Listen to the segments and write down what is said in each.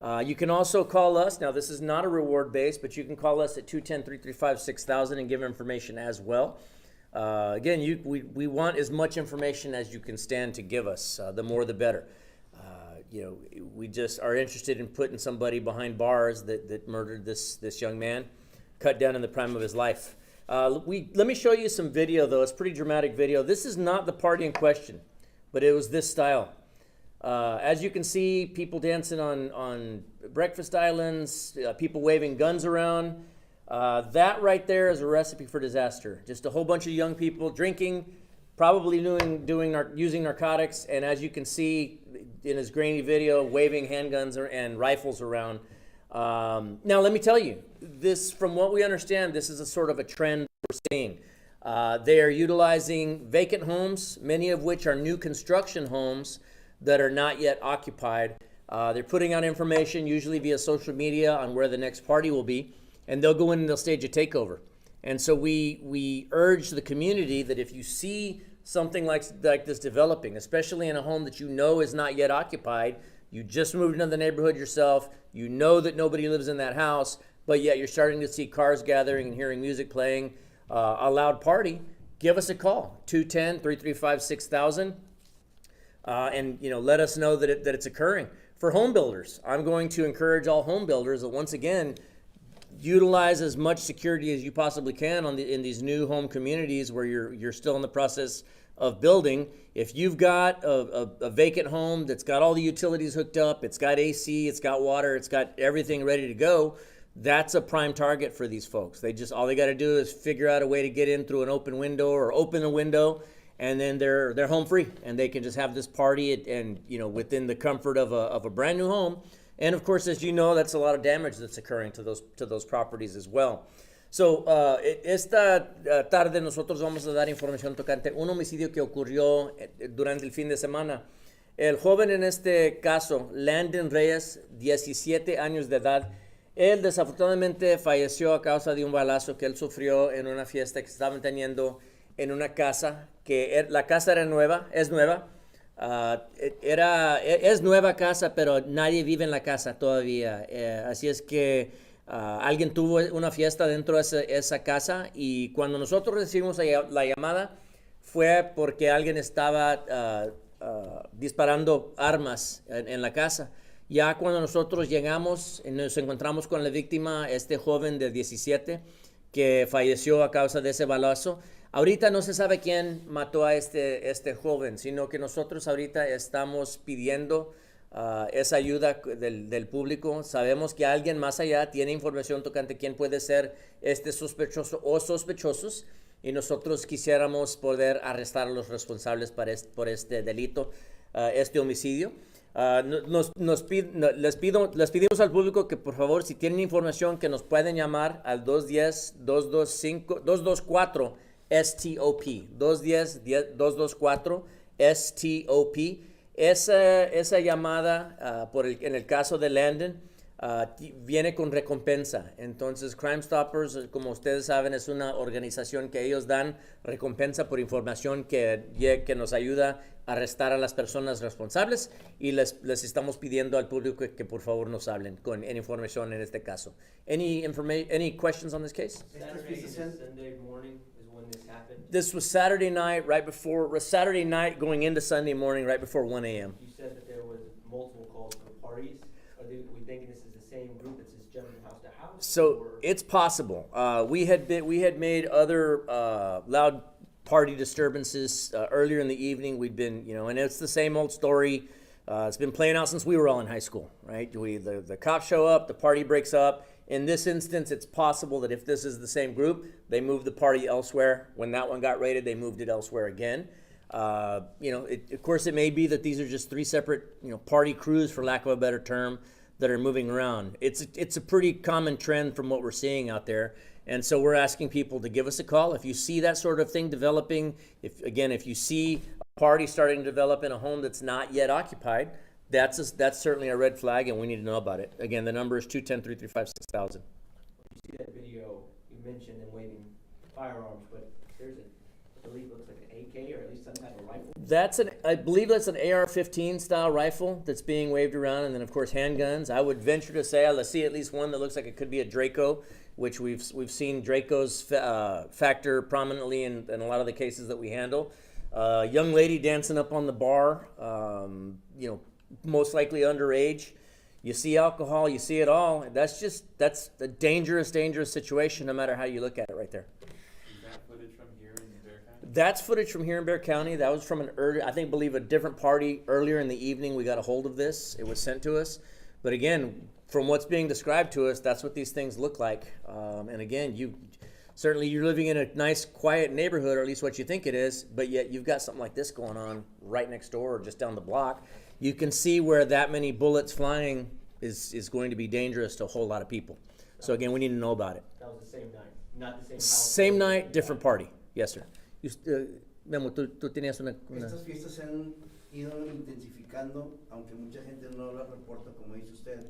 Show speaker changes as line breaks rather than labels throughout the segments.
You can also call us. Now, this is not a reward base, but you can call us at 210-335-6000 and give information as well. Again, we want as much information as you can stand to give us. The more, the better. We just are interested in putting somebody behind bars that murdered this young man, cut down in the prime of his life. Let me show you some video, though. It's pretty dramatic video. This is not the party in question, but it was this style. As you can see, people dancing on breakfast islands, people waving guns around. That right there is a recipe for disaster. Just a whole bunch of young people drinking, probably using narcotics, and as you can see in his grainy video, waving handguns and rifles around. Now, let me tell you, this, from what we understand, this is a sort of a trend we're seeing. They are utilizing vacant homes, many of which are new construction homes that are not yet occupied. They're putting out information, usually via social media, on where the next party will be, and they'll go in and they'll stage a takeover. And so we urge the community that if you see something like this developing, especially in a home that you know is not yet occupied, you just moved into the neighborhood yourself, you know that nobody lives in that house, but yet you're starting to see cars gathering and hearing music playing, a loud party, give us a call, 210-335-6000, and let us know that it's occurring. For home builders, I'm going to encourage all home builders that, once again, utilize as much security as you possibly can in these new home communities where you're still in the process of building. If you've got a vacant home that's got all the utilities hooked up, it's got AC, it's got water, it's got everything ready to go, that's a prime target for these folks. All they got to do is figure out a way to get in through an open window or open a window, and then they're home free, and they can just have this party and within the comfort of a brand new home. And of course, as you know, that's a lot of damage that's occurring to those properties as well. So, esta tarde nosotros vamos a dar información tocante un homicidio que ocurrió durante el fin de semana. El joven en este caso, Landon Reyes, 17 años de edad, él desafortunadamente falleció a causa de un balazo que él sufrió en una fiesta que estaban teniendo en una casa, que la casa era nueva, es nueva. Es nueva casa, pero nadie vive en la casa todavía. Así es que alguien tuvo una fiesta dentro de esa casa, y cuando nosotros recibimos la llamada fue porque alguien estaba disparando armas en la casa. Ya cuando nosotros llegamos, nos encontramos con la víctima, este joven de 17, que falleció a causa de ese balazo. Ahorita no se sabe quién mató a este joven, sino que nosotros ahorita estamos pidiendo esa ayuda del público. Sabemos que alguien más allá tiene información tocante quién puede ser este sospechoso o sospechosos, y nosotros quisiéramos poder arrestar a los responsables por este delito, este homicidio. Les pedimos al público que, por favor, si tienen información, que nos pueden llamar al 210-224 STOP, 210-224 STOP. Esa llamada, en el caso de Landon, viene con recompensa. Entonces, Crime Stoppers, como ustedes saben, es una organización que ellos dan recompensa por información que nos ayuda a arrestar a las personas responsables, y les estamos pidiendo al público que por favor nos hablen en información en este caso. Any questions on this case?
Sunday morning is when this happened.
This was Saturday night going into Sunday morning, right before 1 a.m.
You said that there was multiple calls for parties. Are we thinking this is the same group that's just jumping house to house?
So it's possible. We had made other loud party disturbances earlier in the evening. We'd been, and it's the same old story. It's been playing out since we were all in high school, right? The cops show up, the party breaks up. In this instance, it's possible that if this is the same group, they moved the party elsewhere. When that one got raided, they moved it elsewhere again. Of course, it may be that these are just three separate, party crews, for lack of a better term, that are moving around. It's a pretty common trend from what we're seeing out there. And so we're asking people to give us a call if you see that sort of thing developing. If you see a party starting to develop in a home that's not yet occupied, that's certainly a red flag, and we need to know about it. Again, the number is 210-335-6000.
You see that video, you mentioned them waving firearms, but there's I believe it looks like an AK or at least some type of rifle.
I believe that's an AR-15 style rifle that's being waved around, and then of course handguns. I would venture to say I see at least one that looks like it could be a Draco, which we've seen Dracos factor prominently in a lot of the cases that we handle. Young lady dancing up on the bar, most likely underage. You see alcohol, you see it all. That's a dangerous situation, no matter how you look at it right there.
Is that footage from here in Bear County?
That's footage from here in Bear County. That was from believe a different party earlier in the evening. We got a hold of this. It was sent to us. But again, from what's being described to us, that's what these things look like. And again, you're living in a nice, quiet neighborhood, or at least what you think it is, but yet you've got something like this going on right next door or just down the block. You can see where that many bullets flying is going to be dangerous to a whole lot of people. So again, we need to know about it.
That was the same night, not the same house.
Same night, different party. Yes, sir. Memo, tú tenías una...
Estas fiestas se han ido intensificando, aunque mucha gente no las reporta, como dice usted.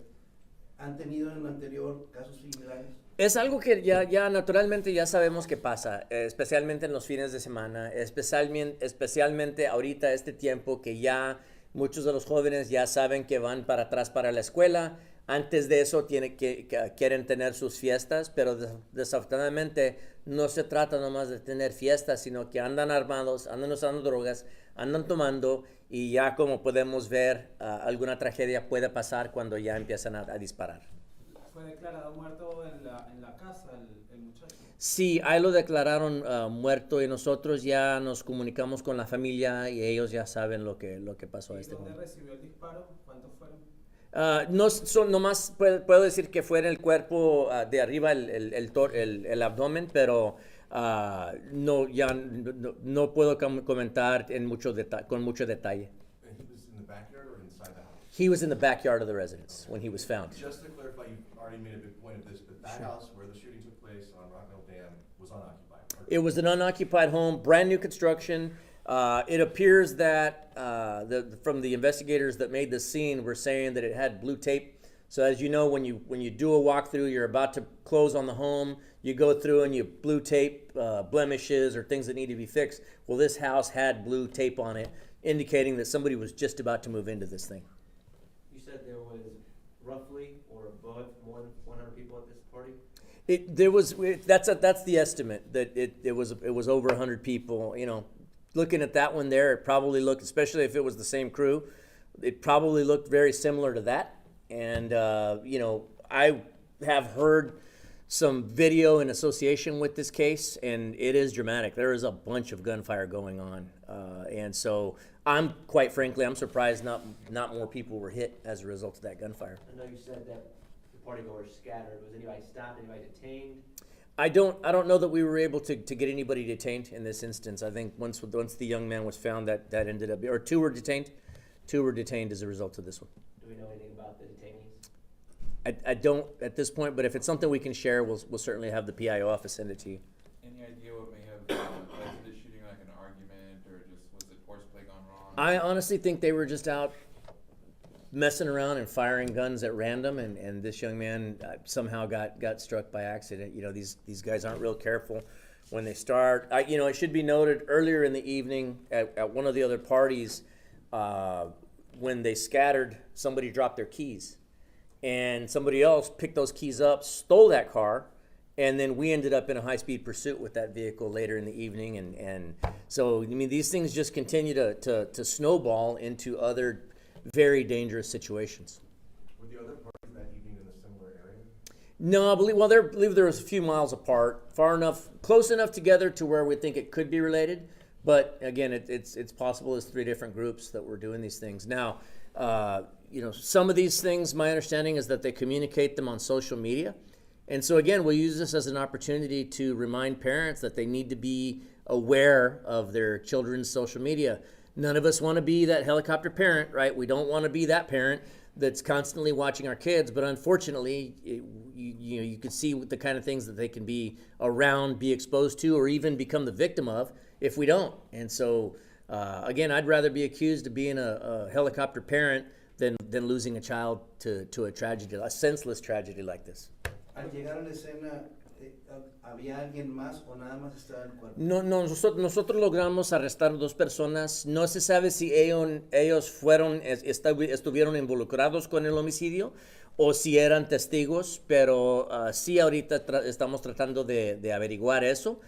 ¿Han tenido en el anterior casos similares?
Es algo que ya naturalmente ya sabemos que pasa, especialmente en los fines de semana, especialmente ahorita este tiempo que ya muchos de los jóvenes ya saben que van para atrás para la escuela. Antes de eso quieren tener sus fiestas, pero desafortunadamente no se trata nomás de tener fiestas, sino que andan armados, andan usando drogas, andan tomando, y ya como podemos ver, alguna tragedia puede pasar cuando ya empiezan a disparar.
¿Fue declarado muerto en la casa el muchacho?
Sí, ahí lo declararon muerto, y nosotros ya nos comunicamos con la familia y ellos ya saben lo que pasó a este
¿Dónde
joven.
recibió el disparo? ¿Cuántos fueron?
Nomás puedo decir que fue en el cuerpo de arriba, el abdomen, pero no puedo comentar con mucho detalle.
And he was in the backyard or inside the house?
He was in the backyard of the residence when he was found.
Just to clarify, you already made a big point of this, but that
Sure.
house where the shooting took place on Rockville Dam was unoccupied.
It was an unoccupied home, brand new construction. It appears that from the investigators that made the scene were saying that it had blue tape. So as you know, when you do a walkthrough, you're about to close on the home, you go through and you blue tape blemishes or things that need to be fixed. Well, this house had blue tape on it, indicating that somebody was just about to move into this thing.
You said there was roughly or above more than 100 people at this party?
That's the estimate, that it was over 100 people. Looking at that one there, it probably looked, especially if it was the same crew, it probably looked very similar to that. And I have heard some video in association with this case, and it is dramatic. There is a bunch of gunfire going on, and so quite frankly, I'm surprised not more people were hit as a result of that gunfire.
I know you said that the partygoers scattered. Was anybody stopped? Anybody detained?
I don't know that we were able to get anybody detained in this instance. I think once the young man was found, that ended up, or two were detained as a result of this one.
Do we know anything about the detainees?
I don't at this point, but if it's something we can share, we'll certainly have the PIO office send it to you.
Any idea what may have led to the shooting, like an argument, or just was it horseplay gone wrong?
I honestly think they were just out messing around and firing guns at random, and this young man somehow got struck by accident. These guys aren't real careful when they start. It should be noted earlier in the evening at one of the other parties, when they scattered, somebody dropped their keys, and somebody else picked those keys up, stole that car, and then we ended up in a high-speed pursuit with that vehicle later in the evening, and so these things just continue to snowball into other very dangerous situations.
Were the other parties that evening in a similar area?
No, I believe there was a few miles apart, close enough together to where we think it could be related. But again, it's possible there's three different groups that were doing these things. Now, some of these things, my understanding is that they communicate them on social media. And so again, we'll use this as an opportunity to remind parents that they need to be aware of their children's social media. None of us want to be that helicopter parent, right? We don't want to be that parent that's constantly watching our kids, but unfortunately, you can see the kind of things that they can be around, be exposed to, or even become the victim of if we don't. And so, again, I'd rather be accused of being a helicopter parent than losing a child to a tragedy, a senseless tragedy like this.
Al llegar a la escena, ¿Había alguien más o nada más estaba el cuerpo?
No, no, nosotros logramos arrestar 2 personas. No se sabe si ellos fueron, estuvieron involucrados con el homicidio o si eran testigos, pero sí ahorita estamos tratando de averiguar eso.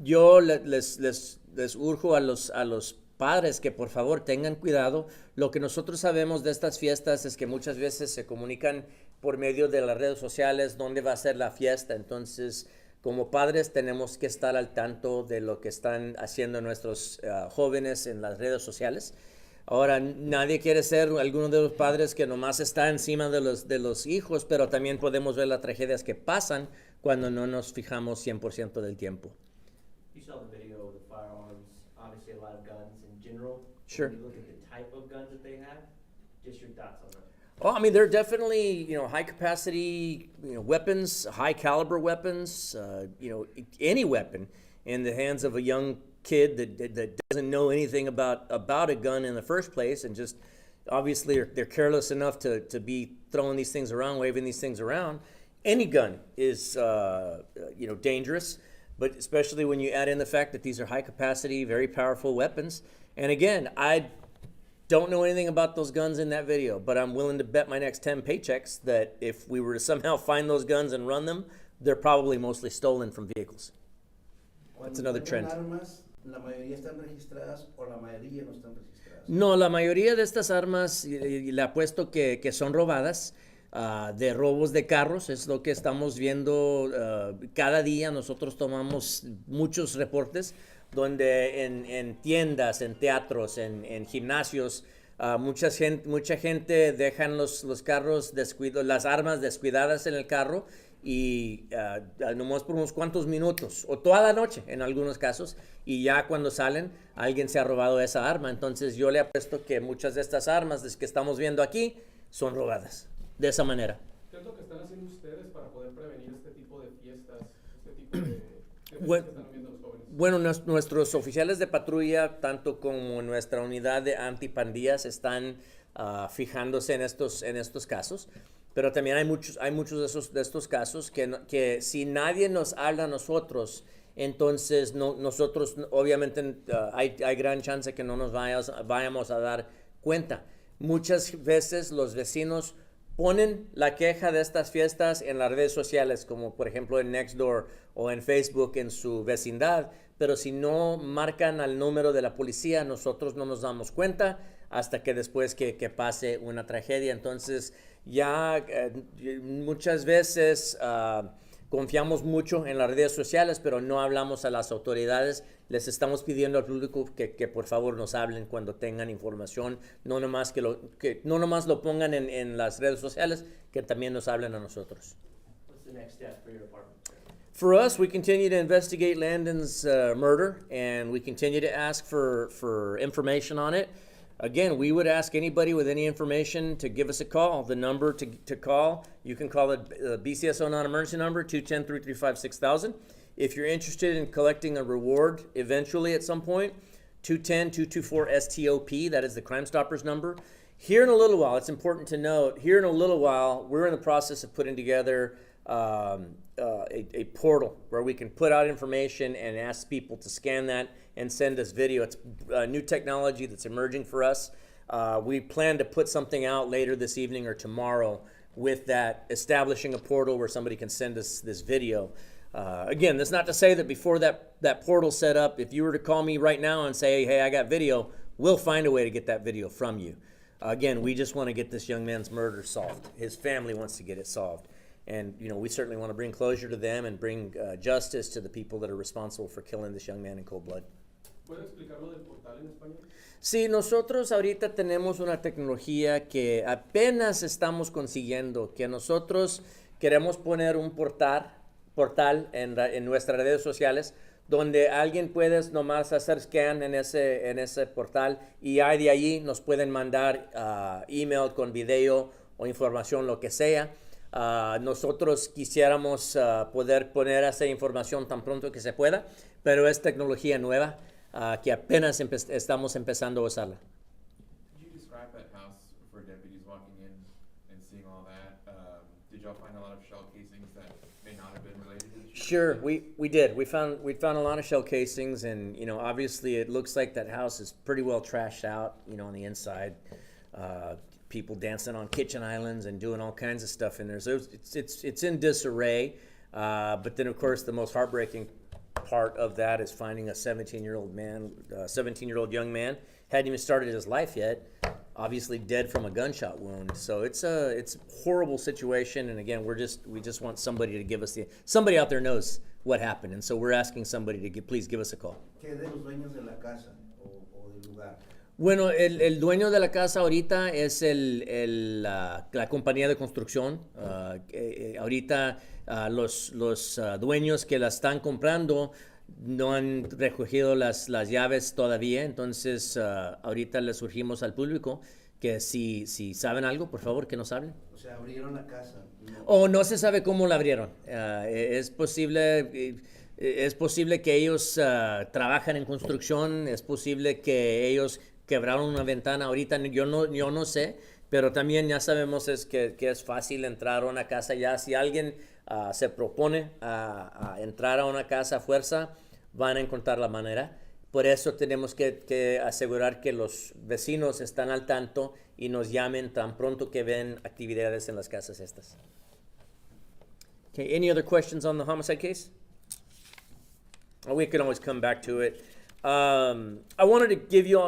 Yo les urjo a los padres que por favor tengan cuidado. Lo que nosotros sabemos de estas fiestas es que muchas veces se comunican por medio de las redes sociales dónde va a ser la fiesta. Entonces, como padres tenemos que estar al tanto de lo que están haciendo nuestros jóvenes en las redes sociales. Ahora, nadie quiere ser alguno de los padres que nomás está encima de los hijos, pero también podemos ver las tragedias que pasan cuando no nos fijamos 100% del tiempo.
You saw the video of the firearms, obviously a lot of guns in general.
Sure.
When you look at the type of guns that they have, just your thoughts on that.
Oh, I mean, they're definitely, high capacity, weapons, high caliber weapons, any weapon in the hands of a young kid that doesn't know anything about a gun in the first place, and just obviously they're careless enough to be throwing these things around, waving these things around. Any gun is, dangerous, but especially when you add in the fact that these are high capacity, very powerful weapons. And again, I don't know anything about those guns in that video, but I'm willing to bet my next 10 paychecks that if we were to somehow find those guns and run them, they're probably mostly stolen from vehicles. That's another trend.
Armas, ¿la mayoría están registradas o la mayoría no están registradas?
No, la mayoría de estas armas, le apuesto que son robadas, de robos de carros, es lo que estamos viendo cada día. Nosotros tomamos muchos reportes donde en tiendas, en teatros, en gimnasios, mucha gente dejan los carros las armas descuidadas en el carro y nomás por unos cuantos minutos o toda la noche en algunos casos, y ya cuando salen alguien se ha robado esa arma. Entonces yo le apuesto que muchas de estas armas que estamos viendo aquí son robadas de esa manera.
¿Qué es lo que están haciendo ustedes para poder prevenir este tipo de fiestas, este tipo de fiestas
Bueno,
que están viendo los jóvenes?
Bueno, nuestros oficiales de patrulla, tanto como nuestra unidad de antipandillas, están fijándose en estos casos, pero también hay muchos de estos casos que si nadie nos habla a nosotros, entonces nosotros obviamente hay gran chance que no nos vayamos a dar cuenta. Muchas veces los vecinos ponen la queja de estas fiestas en las redes sociales, como por ejemplo en Nextdoor o en Facebook en su vecindad, pero si no marcan al número de la policía, nosotros no nos damos cuenta hasta que después que pase una tragedia. Entonces ya muchas veces confiamos mucho en las redes sociales, pero no hablamos a las autoridades. Les estamos pidiendo al público que por favor nos hablen cuando tengan información, no nomás no nomás lo pongan en las redes sociales, que también nos hablen a nosotros.
What's the next step for your department?
For us, we continue to investigate Landon's murder, and we continue to ask for information on it. Again, we would ask anybody with any information to give us a call. The number to call, you can call the BCSO non-emergency number, 210-335-6000. If you're interested in collecting a reward eventually at some point, 210-224-STOP, that is the Crime Stoppers number. Here in a little while, it's important to note, here in a little while, we're in the process of putting together a portal where we can put out information and ask people to scan that and send us video. It's new technology that's emerging for us. We plan to put something out later this evening or tomorrow with that, establishing a portal where somebody can send us this video. Again, that's not to say that before that portal set up, if you were to call me right now and say, hey, I got video, we'll find a way to get that video from you. Again, we just want to get this young man's murder solved. His family wants to get it solved. And, we certainly want to bring closure to them and bring justice to the people that are responsible for killing this young man in cold blood.
¿Puede explicarlo del portal en español?
Sí, nosotros ahorita tenemos una tecnología que apenas estamos consiguiendo, que nosotros queremos poner un portal en nuestras redes sociales donde alguien puede nomás hacer scan en ese portal y ahí de allí nos pueden mandar email con video o información, lo que sea. Nosotros quisiéramos poder poner esa información tan pronto que se pueda, pero es tecnología nueva que apenas estamos empezando a usarla.
Could you describe that house for deputies walking in and seeing all that? Did did y'all find a lot of shell casings that may not have been related to the shooting?
Sure, we did. We found a lot of shell casings, and obviously it looks like that house is pretty well trashed out. On the inside, people dancing on kitchen islands and doing all kinds of stuff in there. So it's in disarray. But then of course the most heartbreaking part of that is finding a 17-year-old young man, hadn't even started his life yet, obviously dead from a gunshot wound. So it's a horrible situation, and again, we just want somebody to give us somebody out there knows what happened, and so we're asking somebody to please give us a call.
¿Qué de los dueños de la casa o del lugar?
Bueno, el dueño de la casa ahorita es la compañía de construcción. Ahorita los dueños que la están comprando no han recogido las llaves todavía, entonces ahorita les surgimos al público que si saben algo, por favor, que nos hablen.
O sea, abrieron la casa.
O no se sabe cómo la abrieron. Es posible que ellos trabajan en construcción, es posible que ellos quebraron una ventana ahorita, yo no sé, pero también ya sabemos que es fácil entrar a una casa ya. Si alguien se propone a entrar a una casa a fuerza, van a encontrar la manera. Por eso tenemos que asegurar que los vecinos están al tanto y nos llamen tan pronto que ven actividades en las casas estas. Okay, any other questions on the homicide case? We can always come back to it. I wanted to give you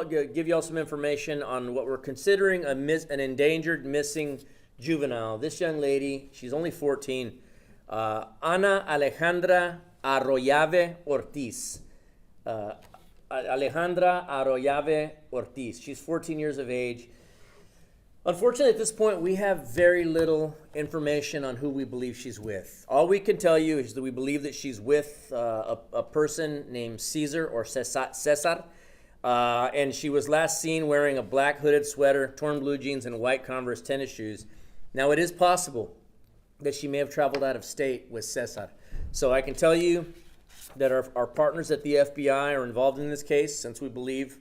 all some information on what we're considering an endangered missing juvenile. This young lady, she's only 14, Ana Alejandra Arroyave Ortiz. Alejandra Arroyave Ortiz. She's 14 years of age. Unfortunately, at this point, we have very little information on who we believe she's with. All we can tell you is that we believe that she's with a person named Caesar or Cesar, and she was last seen wearing a black hooded sweater, torn blue jeans, and white Converse tennis shoes. Now, it is possible that she may have traveled out of state with Cesar. So I can tell you that our partners at the FBI are involved in this case, since we believe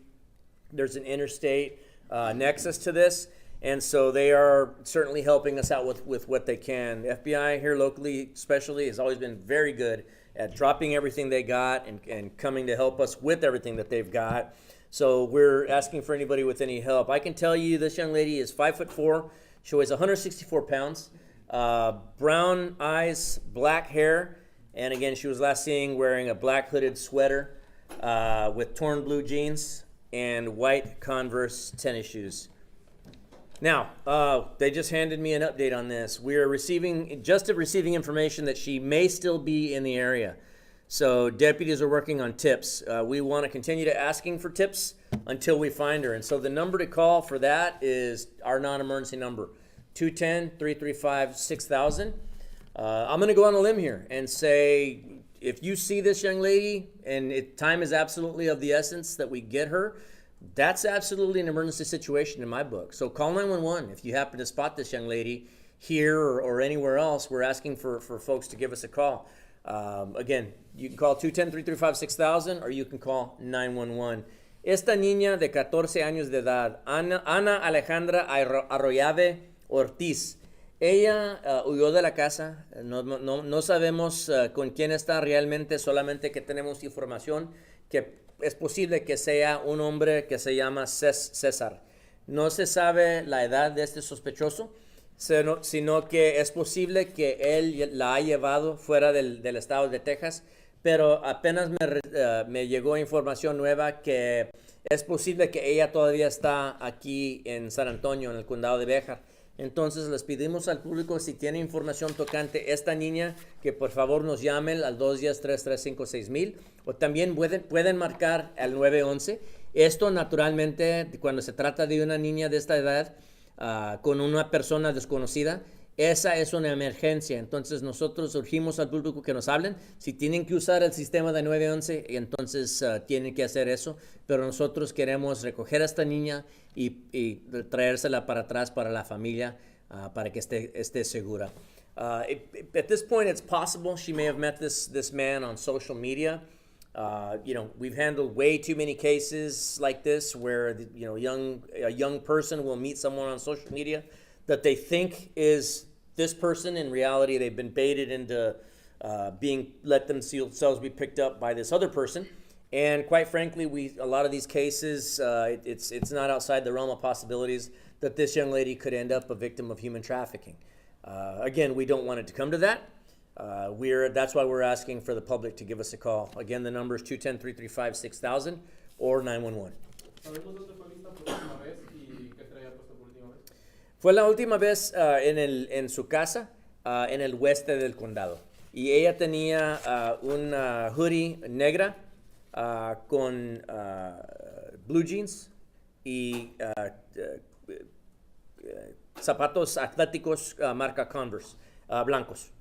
there's an interstate nexus to this. And so they are certainly helping us out with what they can. The FBI here locally especially has always been very good at dropping everything they got and coming to help us with everything that they've got. So we're asking for anybody with any help. I can tell you this young lady is 5'4". She weighs 164 pounds. Brown eyes, black hair. And again, she was last seen wearing a black hooded sweater with torn blue jeans and white Converse tennis shoes. Now, they just handed me an update on this. We are receiving information that she may still be in the area. So deputies are working on tips. We want to continue to asking for tips until we find her. And so the number to call for that is our non-emergency number, 210-335-6000. I'm going to go on a limb here and say, if you see this young lady and time is absolutely of the essence that we get her, that's absolutely an emergency situation in my book. So call 911 if you happen to spot this young lady here or anywhere else. We're asking for folks to give us a call. Again, you can call 210-335-6000 or you can call 911. Esta niña de 14 años de edad, Ana Alejandra Arroyave Ortiz, ella huyó de la casa. No sabemos con quién está realmente, solamente que tenemos información que es posible que sea un hombre que se llama César. No se sabe la edad de este sospechoso, sino que es posible que él la ha llevado fuera del estado de Texas, pero apenas me llegó información nueva que es posible que ella todavía está aquí en San Antonio, en el condado de Béjar. Entonces les pedimos al público, si tiene información tocante esta niña, que por favor nos llamen al 210-335-6000 o también pueden marcar al 911. Esto naturalmente, cuando se trata de una niña de esta edad con una persona desconocida, esa es una emergencia. Entonces nosotros urgimos al público que nos hablen. Si tienen que usar el sistema de 911, entonces tienen que hacer eso. Pero nosotros queremos recoger a esta niña y traérsela para atrás para la familia, para que esté segura. At this point, it's possible she may have met this man on social media. We've handled way too many cases like this where a young person will meet someone on social media that they think is this person, in reality, they've been baited into let themselves be picked up by this other person. And quite frankly, a lot of these cases, it's not outside the realm of possibilities that this young lady could end up a victim of human trafficking. Again, we don't want it to come to that. That's why we're asking for the public to give us a call. Again, the number is 210-335-6000 or 911.
¿Sabemos dónde fue vista por última vez y qué traía puesto por última vez?
Fue la última vez en su casa, en el oeste del condado. Y ella tenía una hoodie negra con blue jeans y zapatos atléticos marca Converse, blancos.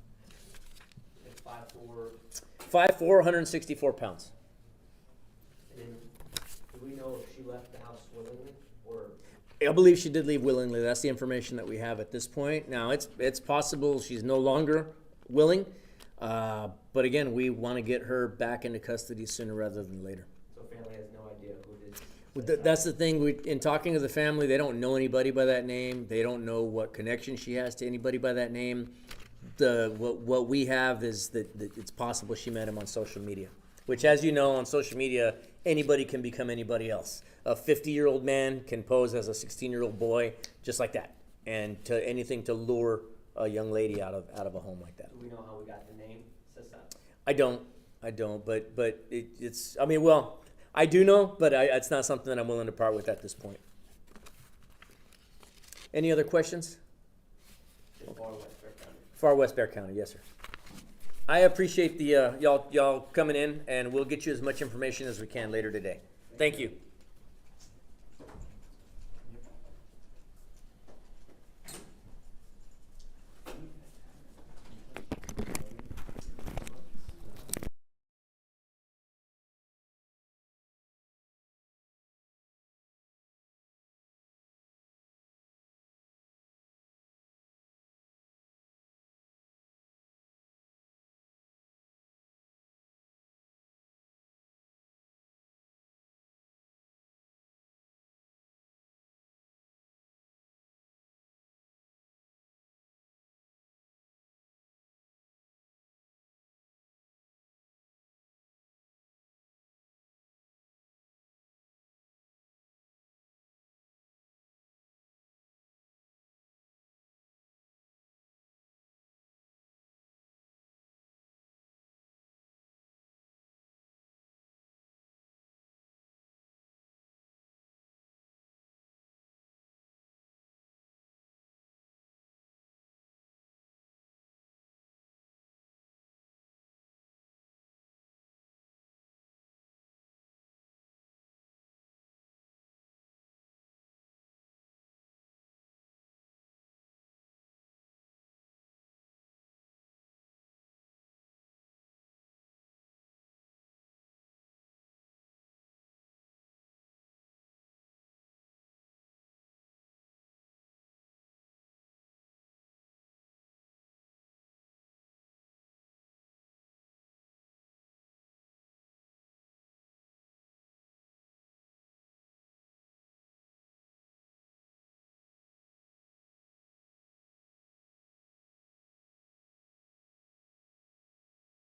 It's 5'4",
5'4", 164 pounds.
and then, do we know if she left the house willingly, or?
I believe she did leave willingly. That's the information that we have at this point. Now, it's possible she's no longer willing, but again, we want to get her back into custody sooner rather than later.
So family has no idea who this.
That's the thing. In talking to the family, they don't know anybody by that name. They don't know what connection she has to anybody by that name. What we have is that it's possible she met him on social media, which, as you know, on social media, anybody can become anybody else. A 50-year-old man can pose as a 16-year-old boy, just like that, and to anything to lure a young lady out of a home like that.
Do we know how we got the name, Cesar?
I don't, but it's. I mean, well, I do know, but it's not something that I'm willing to part with at this point. Any other questions?
It's far west Bear County.
Far West Bear County, yes, sir. I appreciate the y'all coming in, and we'll get you as much information as we can later today. Thank you.